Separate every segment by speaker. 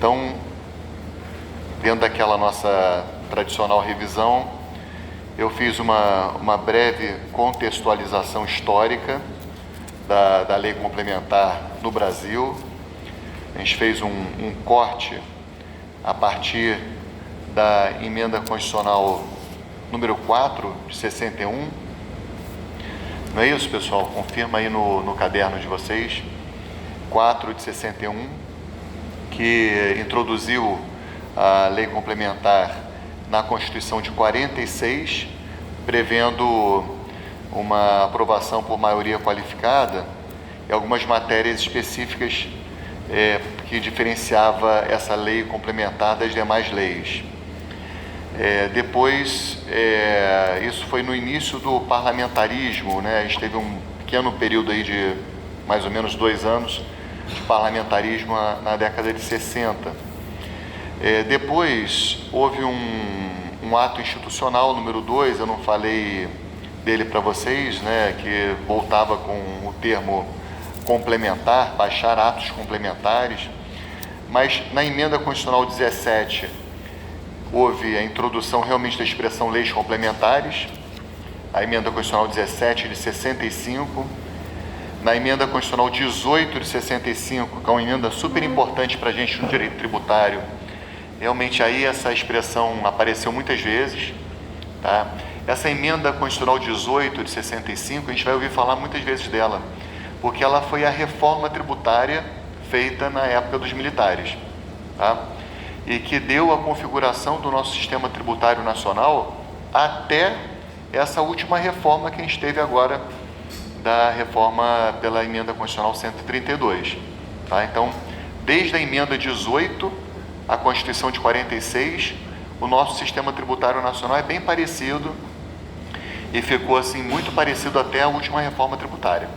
Speaker 1: Então, dentro daquela nossa tradicional revisão, eu fiz uma breve contextualização histórica da lei complementar no Brasil. A gente fez um corte a partir da emenda constitucional número 4 de 61. Não é isso, pessoal? Confirma aí no caderno de vocês. 4 de 61, que introduziu a lei complementar na Constituição de 46, prevendo uma aprovação por maioria qualificada e algumas matérias específicas que diferenciava essa lei complementar das demais leis. Depois, isso foi no início do parlamentarismo, né? A gente teve um pequeno período aí de mais ou menos 2 anos de parlamentarismo na década de 60. Depois houve um ato institucional número 2, eu não falei dele para vocês, né, que voltava com o termo complementar, baixar atos complementares, mas na emenda constitucional 17 houve a introdução realmente da expressão leis complementares, a emenda constitucional 17 de 65, na emenda constitucional 18 de 65, que é uma emenda super importante para a gente no direito tributário, realmente aí essa expressão apareceu muitas vezes, tá? Essa emenda constitucional 18 de 65, a gente vai ouvir falar muitas vezes dela, porque ela foi a reforma tributária feita na época dos militares, tá? E que deu a configuração do nosso sistema tributário nacional até essa última reforma que a gente teve agora, da reforma pela emenda constitucional 132, tá? Então, desde a emenda 18 à Constituição de 46, o nosso sistema tributário nacional é bem parecido e ficou assim muito parecido até a última reforma tributária.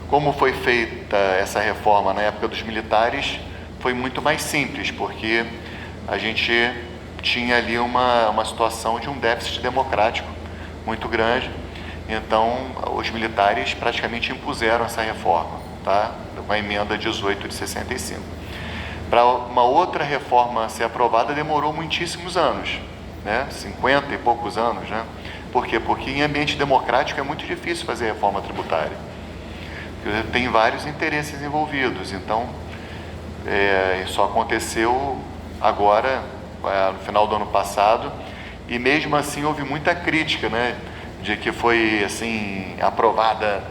Speaker 1: Como foi feita essa reforma na época dos militares, foi muito mais simples, porque a gente tinha ali uma situação de um déficit democrático muito grande. Então, os militares praticamente impuseram essa reforma, tá? Com a emenda 18 de 65. Para uma outra reforma ser aprovada, demorou muitíssimos anos, né? 50 e poucos anos, né? Por quê? Porque em ambiente democrático é muito difícil fazer reforma tributária. Tem vários interesses envolvidos, então, isso aconteceu agora, no final do ano passado, e mesmo assim houve muita crítica, né? De que foi assim aprovada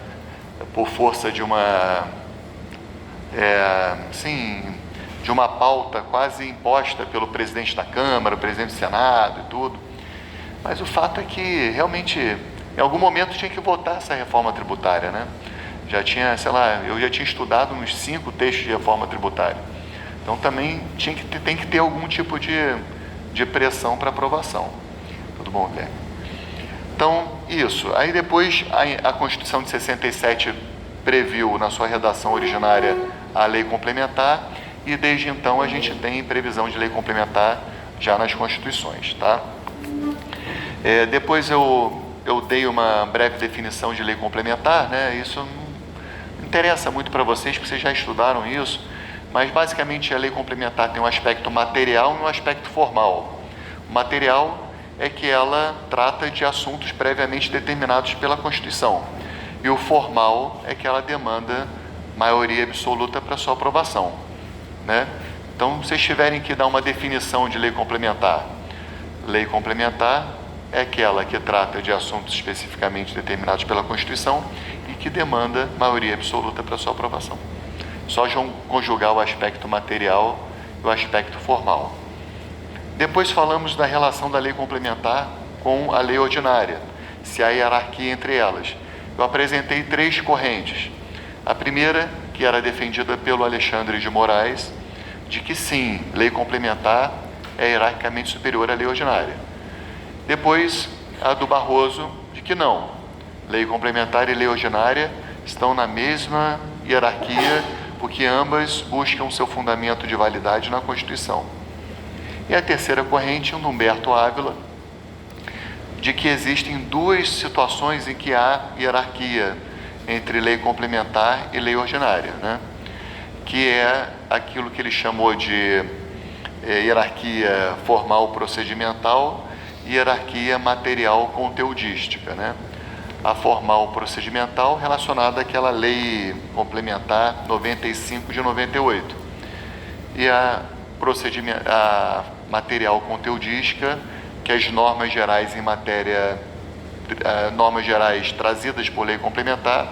Speaker 1: por força de de uma pauta quase imposta pelo presidente da Câmara, o presidente do Senado e tudo. Mas o fato é que realmente em algum momento tinha que votar essa reforma tributária, né? Já tinha, eu já tinha estudado uns 5 textos de reforma tributária. Então também tem que ter algum tipo de pressão para aprovação. Tudo bom, Guilherme? Então, isso. Aí depois a Constituição de 67 previu na sua redação originária a lei complementar e desde então a gente tem previsão de lei complementar já nas Constituições, tá? Depois eu dei uma breve definição de lei complementar, né? Isso não interessa muito para vocês, porque vocês já estudaram isso, mas basicamente a lei complementar tem um aspecto material e um aspecto formal. O material é que ela trata de assuntos previamente determinados pela Constituição. E o formal é que ela demanda maioria absoluta para sua aprovação, né? Então, se vocês tiverem que dar uma definição de lei complementar é aquela que trata de assuntos especificamente determinados pela Constituição e que demanda maioria absoluta para sua aprovação. Só conjugar o aspecto material e o aspecto formal. Depois falamos da relação da lei complementar com a lei ordinária, se há hierarquia entre elas. Eu apresentei 3 correntes. A primeira, que era defendida pelo Alexandre de Moraes, de que sim, lei complementar é hierarquicamente superior à lei ordinária. Depois, a do Barroso, de que não, lei complementar e lei ordinária estão na mesma hierarquia, porque ambas buscam seu fundamento de validade na Constituição. E a terceira corrente, o Humberto Ávila, de que existem 2 situações em que há hierarquia entre lei complementar e lei ordinária, né? Que é aquilo que ele chamou de hierarquia formal procedimental e hierarquia material conteudística, né? A formal procedimental relacionada àquela lei complementar 95 de 98 e a material conteudística, que as normas gerais em matéria, normas gerais trazidas por lei complementar,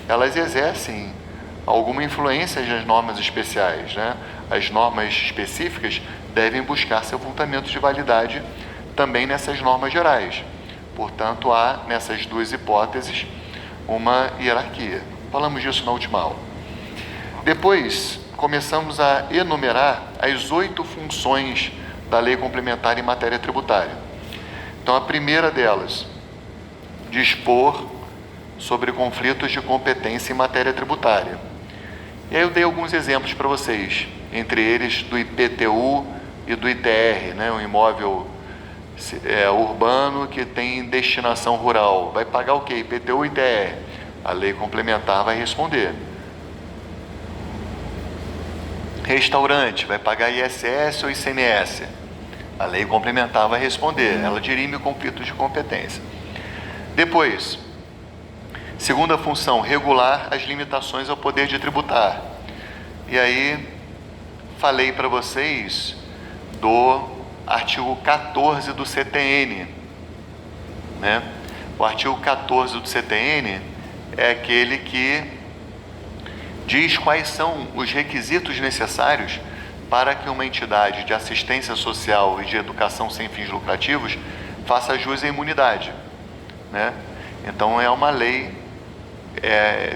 Speaker 1: elas exercem alguma influência nas normas especiais, né? As normas específicas devem buscar seu fundamento de validade também nessas normas gerais. Portanto, há nessas duas hipóteses uma hierarquia. Falamos disso na última aula. Depois, começamos a enumerar as 8 funções da lei complementar em matéria tributária. Então, a primeira delas, dispor sobre conflitos de competência em matéria tributária. E aí eu dei alguns exemplos para vocês, entre eles do IPTU e do ITR, né? Um imóvel urbano que tem destinação rural. Vai pagar o quê? IPTU e ITR. A lei complementar vai responder. Restaurante, vai pagar ISS ou ICMS? A lei complementar vai responder. Ela dirime o conflito de competência. Depois, segunda função, regular as limitações ao poder de tributar. E aí, falei para vocês do artigo 14 do CTN, né? O artigo 14 do CTN é aquele que diz quais são os requisitos necessários para que uma entidade de assistência social e de educação sem fins lucrativos faça jus à imunidade, né? Então é uma lei,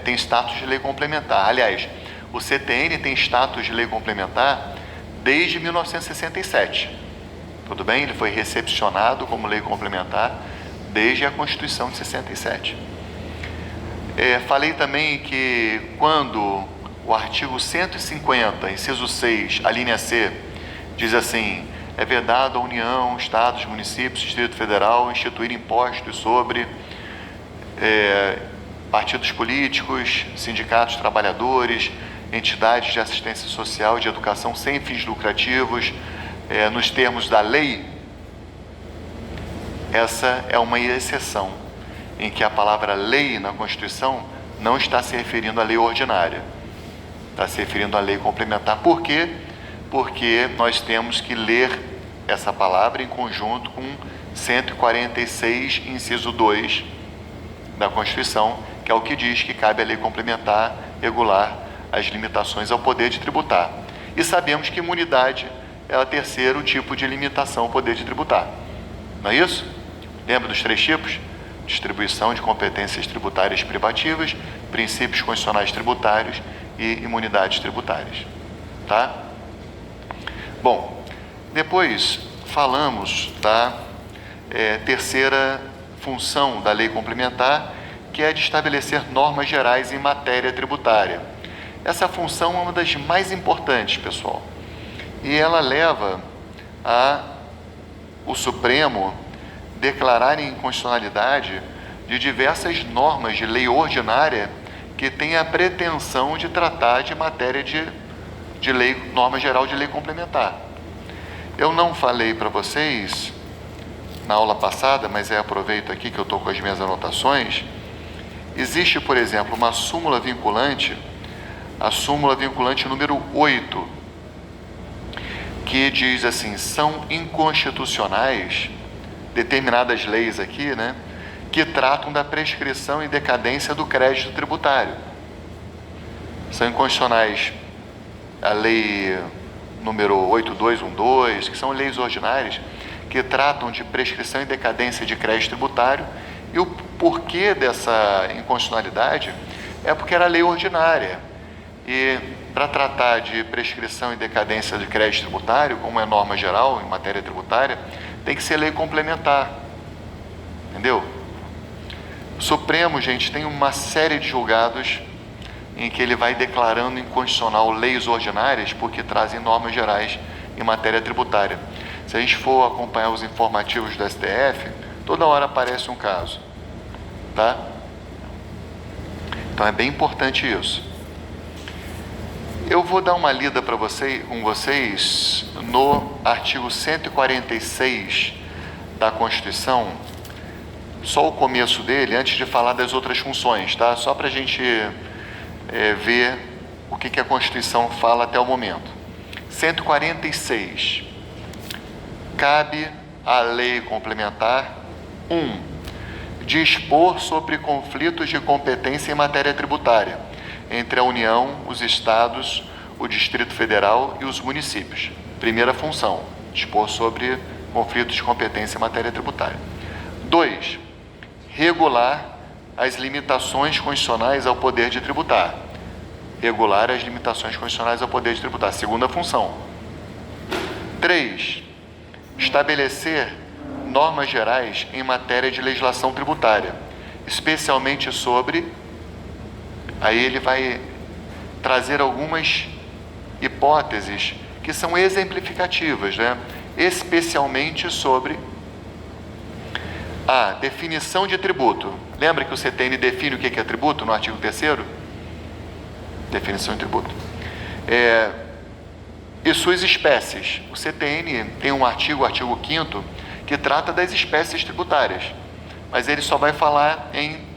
Speaker 1: tem status de lei complementar. Aliás, o CTN tem status de lei complementar desde 1967. Tudo bem? Ele foi recepcionado como lei complementar desde a Constituição de 67. Falei também que quando o artigo 150, inciso 6, a linha C, diz assim: é vedado à União, Estados, Municípios, Distrito Federal instituir impostos sobre partidos políticos, sindicatos, trabalhadores, entidades de assistência social e de educação sem fins lucrativos, nos termos da lei. Essa é uma exceção, em que a palavra lei na Constituição não está se referindo à lei ordinária, está se referindo à lei complementar. Por quê? Porque nós temos que ler essa palavra em conjunto com 146, inciso 2 da Constituição, que é o que diz que cabe à lei complementar regular as limitações ao poder de tributar. E sabemos que imunidade é o terceiro tipo de limitação ao poder de tributar. Não é isso? Lembra dos 3 tipos? Distribuição de competências tributárias privativas, princípios constitucionais tributários e imunidades tributárias. Tá? Bom, depois falamos da terceira função da lei complementar, que é de estabelecer normas gerais em matéria tributária. Essa função é uma das mais importantes, pessoal. E ela leva o Supremo declarar inconstitucionalidade de diversas normas de lei ordinária que têm a pretensão de tratar de matéria de lei, norma geral de lei complementar. Eu não falei para vocês na aula passada, mas aproveito aqui que eu estou com as minhas anotações. Existe, por exemplo, uma súmula vinculante, a súmula vinculante número 8, que diz assim: são inconstitucionais determinadas leis aqui, né, que tratam da prescrição e decadência do crédito tributário. São inconstitucionais a lei número 8212, que são leis ordinárias que tratam de prescrição e decadência de crédito tributário. E o porquê dessa inconstitucionalidade é porque era lei ordinária. E para tratar de prescrição e decadência de crédito tributário, como é norma geral em matéria tributária, tem que ser lei complementar. Entendeu? O Supremo, gente, tem uma série de julgados em que ele vai declarando inconstitucional leis ordinárias porque trazem normas gerais em matéria tributária. Se a gente for acompanhar os informativos do STF, toda hora aparece um caso, tá? Então é bem importante isso. Eu vou dar uma lida para vocês no artigo 146 da Constituição, só o começo dele, antes de falar das outras funções, tá? Só para a gente ver o que a Constituição fala até o momento. 146. Cabe à lei complementar 1. Dispor sobre conflitos de competência em matéria tributária entre a União, os Estados, o Distrito Federal e os municípios. Primeira função, dispor sobre conflitos de competência em matéria tributária. 2. Regular as limitações constitucionais ao poder de tributar. Regular as limitações constitucionais ao poder de tributar. Segunda função. 3. Estabelecer normas gerais em matéria de legislação tributária, especialmente sobre... Aí ele vai trazer algumas hipóteses que são exemplificativas, né? Especialmente sobre a definição de tributo. Lembra que o CTN define o que é tributo no artigo 3º? Definição de tributo. E suas espécies. O CTN tem um artigo, o artigo 5º, que trata das espécies tributárias, mas ele só vai falar em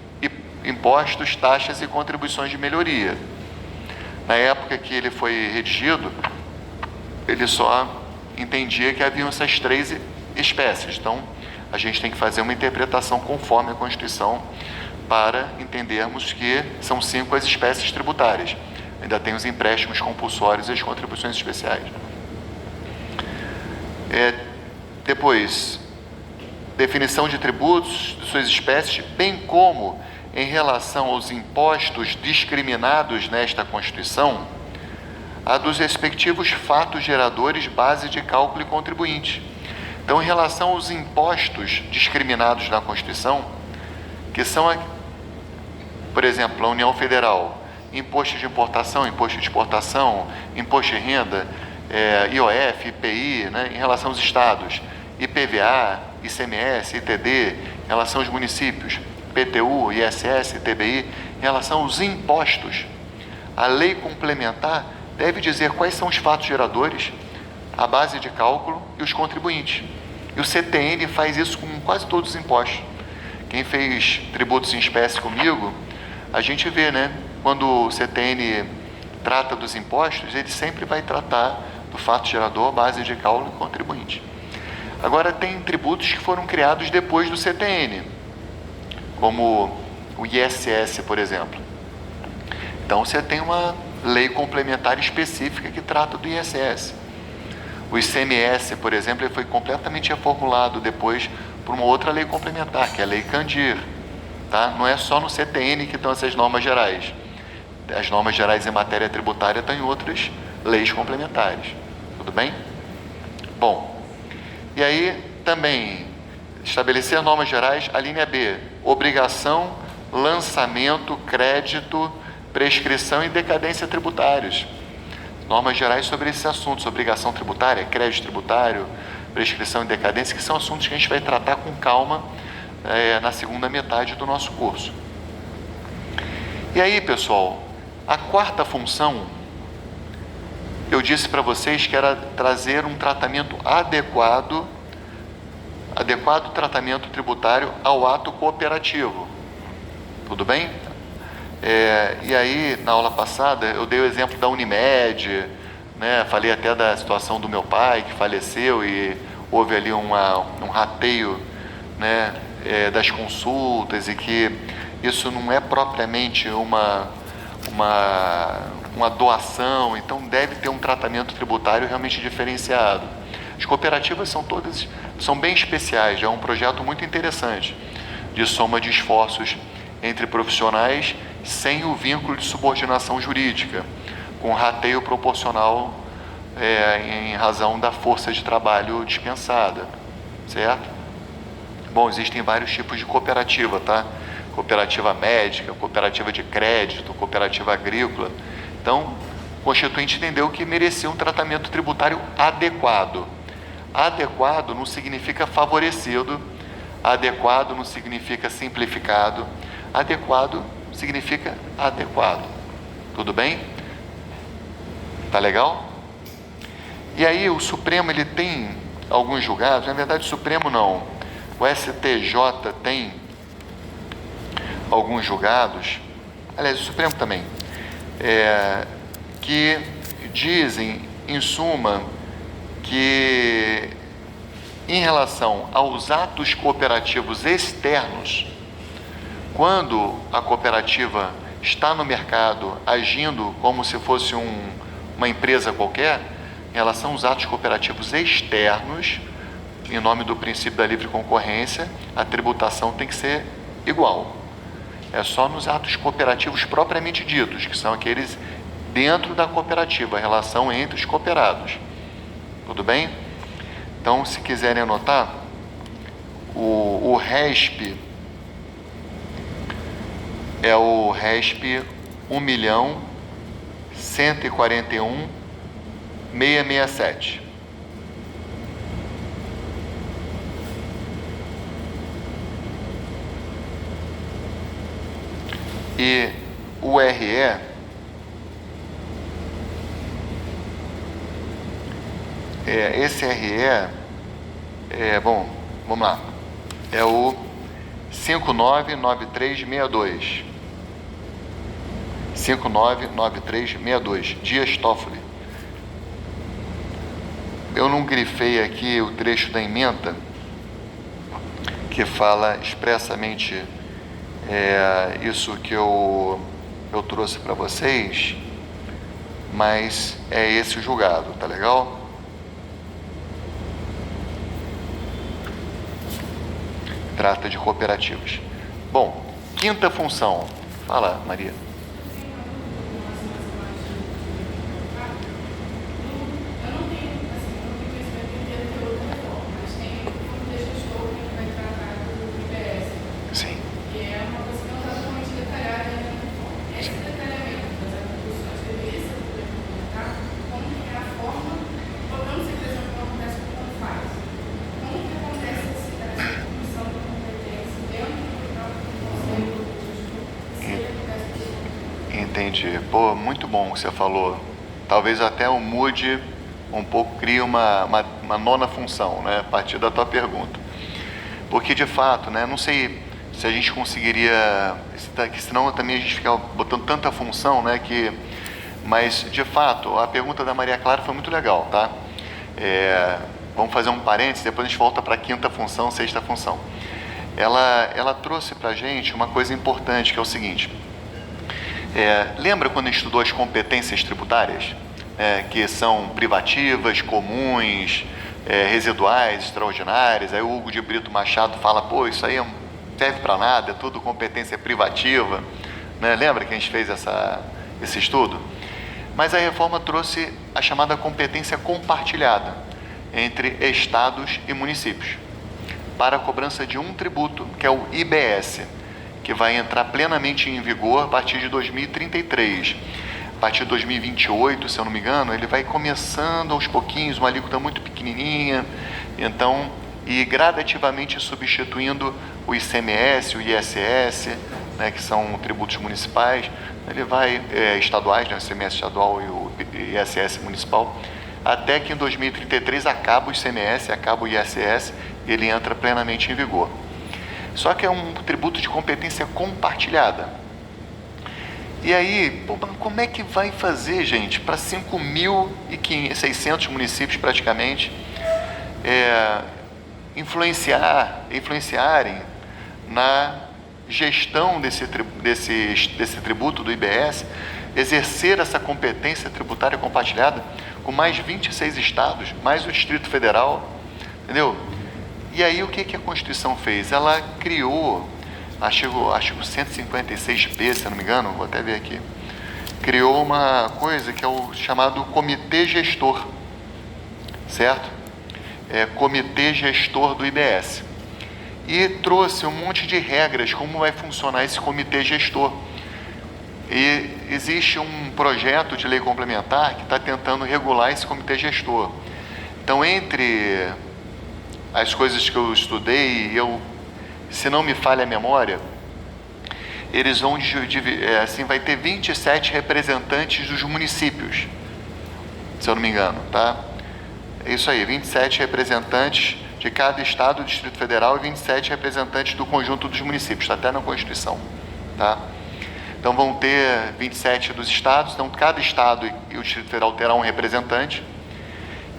Speaker 1: impostos, taxas e contribuições de melhoria. Na época que ele foi redigido, ele só entendia que haviam essas 3 espécies. Então, a gente tem que fazer uma interpretação conforme a Constituição para entendermos que são 5 as espécies tributárias. Ainda tem os empréstimos compulsórios e as contribuições especiais. Depois, definição de tributos, de suas espécies, bem como em relação aos impostos discriminados nesta Constituição, a dos respectivos fatos geradores, base de cálculo e contribuinte. Então, em relação aos impostos discriminados na Constituição, que são, por exemplo, a União Federal, imposto de importação, imposto de exportação, imposto de renda, IOF, IPI, né? Em relação aos estados, IPVA, ICMS, ITD, em relação aos municípios, PTU, ISS, TBI, em relação aos impostos. A lei complementar deve dizer quais são os fatos geradores, a base de cálculo e os contribuintes. E o CTN faz isso com quase todos os impostos. Quem fez tributos em espécie comigo, a gente vê, né? Quando o CTN trata dos impostos, ele sempre vai tratar do fato gerador, base de cálculo e contribuinte. Agora, tem tributos que foram criados depois do CTN, como o ISS, por exemplo. Então, você tem uma lei complementar específica que trata do ISS. O ICMS, por exemplo, ele foi completamente reformulado depois por uma outra lei complementar, que é a Lei Candir. Tá? Não é só no CTN que estão essas normas gerais. As normas gerais em matéria tributária estão em outras leis complementares. Tudo bem? Bom, e aí também estabelecer normas gerais, a linha B, obrigação, lançamento, crédito, prescrição e decadência tributários. Normas gerais sobre esses assuntos, obrigação tributária, crédito tributário, prescrição e decadência, que são assuntos que a gente vai tratar com calma na segunda metade do nosso curso. E aí, pessoal, a quarta função, eu disse para vocês que era trazer um tratamento adequado tratamento tributário ao ato cooperativo. Tudo bem? E aí, na aula passada, eu dei o exemplo da Unimed, né? Falei até da situação do meu pai, que faleceu, e houve ali um rateio, né? Das consultas, e que isso não é propriamente uma doação, então deve ter um tratamento tributário realmente diferenciado. As cooperativas são bem especiais, é um projeto muito interessante, de soma de esforços entre profissionais sem o vínculo de subordinação jurídica, com rateio proporcional em razão da força de trabalho dispensada, certo? Bom, existem vários tipos de cooperativa, tá? Cooperativa médica, cooperativa de crédito, cooperativa agrícola. Então, o Constituinte entendeu que merecia um tratamento tributário adequado. Adequado não significa favorecido, adequado não significa simplificado, adequado significa adequado. Tudo bem? Tá legal? E aí o Supremo ele tem alguns julgados, na verdade o Supremo não, o STJ tem alguns julgados, aliás o Supremo também, que dizem, em suma, que em relação aos atos cooperativos externos, quando a cooperativa está no mercado agindo como se fosse uma empresa qualquer, em relação aos atos cooperativos externos, em nome do princípio da livre concorrência, a tributação tem que ser igual. É só nos atos cooperativos propriamente ditos, que são aqueles dentro da cooperativa, a relação entre os cooperados. Tudo bem? Então, se quiserem anotar, o RESP é o RESP 1.141.667. E o RE esse RE bom, vamos lá, é o 599362. 599362, Dias Toffoli. Eu não grifei aqui o trecho da ementa que fala expressamente isso que eu trouxe para vocês, mas é esse o julgado, tá legal? Trata de cooperativas. Bom, quinta função. Fala, Maria. Entendi. Pô, muito bom o que você falou. Talvez até eu mude um pouco, crie uma nona função, né, a partir da tua pergunta. Porque, de fato, né, não sei se a gente conseguiria, senão também a gente fica botando tanta função, né, mas, de fato, a pergunta da Maria Clara foi muito legal, tá? Vamos fazer um parênteses, depois a gente volta para a quinta função, sexta função. Ela trouxe para a gente uma coisa importante, que é o seguinte. Lembra quando a gente estudou as competências tributárias, que são privativas, comuns, residuais, extraordinárias? Aí o Hugo de Brito Machado fala, pô, isso aí não serve para nada, é tudo competência privativa, né? Lembra que a gente fez esse estudo? Mas a reforma trouxe a chamada competência compartilhada entre estados e municípios para a cobrança de um tributo, que é o IBS, que vai entrar plenamente em vigor a partir de 2033. A partir de 2028, se eu não me engano, ele vai começando aos pouquinhos, uma alíquota muito pequenininha, então, e gradativamente substituindo o ICMS, o ISS, né, que são tributos municipais, ele vai, estaduais, né, o ICMS estadual e o ISS municipal, até que em 2033 acaba o ICMS, acaba o ISS, ele entra plenamente em vigor. Só que é um tributo de competência compartilhada. E aí, como é que vai fazer, gente, para 5.600 municípios praticamente influenciarem na gestão desse tributo do IBS, exercer essa competência tributária compartilhada com mais 26 estados, mais o Distrito Federal, entendeu? E aí o que a Constituição fez? Ela criou, artigo 156b, se não me engano, vou até ver aqui, criou uma coisa que é o chamado Comitê Gestor, certo? Comitê Gestor do IBS. E trouxe um monte de regras, como vai funcionar esse Comitê Gestor. E existe um projeto de lei complementar que está tentando regular esse Comitê Gestor. Então, entre as coisas que eu estudei, se não me falha a memória, eles vão vai ter 27 representantes dos municípios. se eu não me engano, tá? É isso aí, 27 representantes de cada estado do Distrito Federal e 27 representantes do conjunto dos municípios, está até na Constituição, tá? Então vão ter 27 dos estados, então cada estado e o Distrito Federal terá um representante,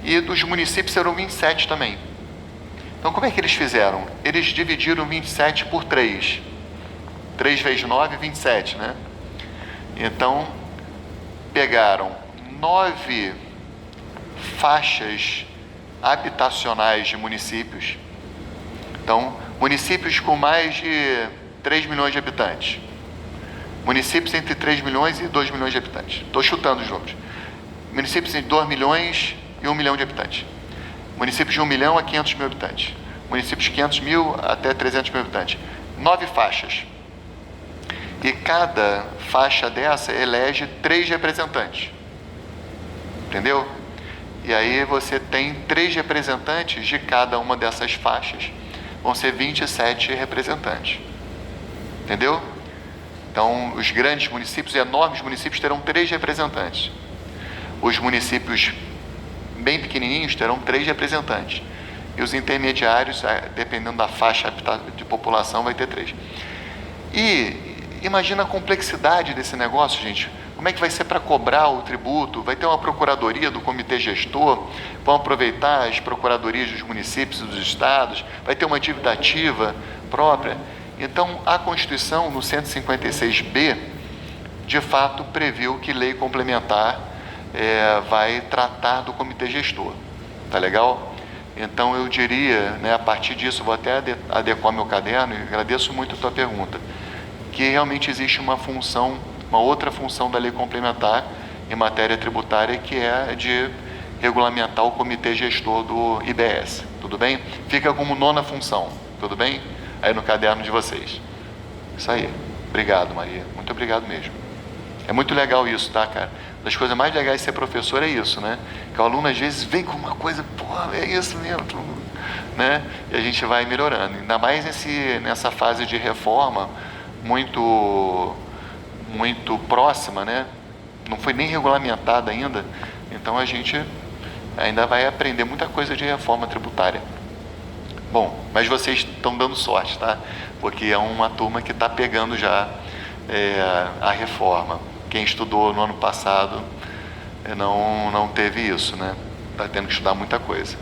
Speaker 1: e dos municípios serão 27 também. Então como é que eles fizeram? Eles dividiram 27 por 3. 3 vezes 9, 27, né? Então pegaram 9 faixas habitacionais de municípios. Então, municípios com mais de 3 milhões de habitantes. Municípios entre 3 milhões e 2 milhões de habitantes. Estou chutando os números. Municípios entre 2 milhões e 1 milhão de habitantes. Municípios de 1 milhão a 500 mil habitantes. Municípios de 500 mil até 300 mil habitantes. 9 faixas. E cada faixa dessa elege 3 representantes. Entendeu? E aí você tem 3 representantes de cada uma dessas faixas. Vão ser 27 representantes. Entendeu? Então, os grandes municípios e enormes municípios terão 3 representantes. Os municípios bem pequenininhos terão 3 representantes. E os intermediários, dependendo da faixa de população, vai ter 3. E imagina a complexidade desse negócio, gente. Como é que vai ser para cobrar o tributo? Vai ter uma procuradoria do comitê gestor, vão aproveitar as procuradorias dos municípios e dos estados, vai ter uma dívida ativa própria. Então, a Constituição, no 156B, de fato, previu que lei complementar vai tratar do comitê gestor. Tá legal? Então, eu diria, né, a partir disso, vou até adequar meu caderno, e agradeço muito a tua pergunta, que realmente existe uma função, uma outra função da lei complementar em matéria tributária, que é de regulamentar o comitê gestor do IBS, tudo bem? Fica como 9ª função, tudo bem? Aí no caderno de vocês. Isso aí. Obrigado, Maria. Muito obrigado mesmo. É muito legal isso, tá, cara? Uma das coisas mais legais de ser professor é isso, né? Que o aluno às vezes vem com uma coisa, pô, é isso mesmo, né? E a gente vai melhorando. Ainda mais nessa fase de reforma muito próxima, né? Não foi nem regulamentada ainda, então a gente ainda vai aprender muita coisa de reforma tributária. Bom, mas vocês estão dando sorte, tá? Porque é uma turma que está pegando já a reforma. Quem estudou no ano passado não teve isso, né? Está tendo que estudar muita coisa.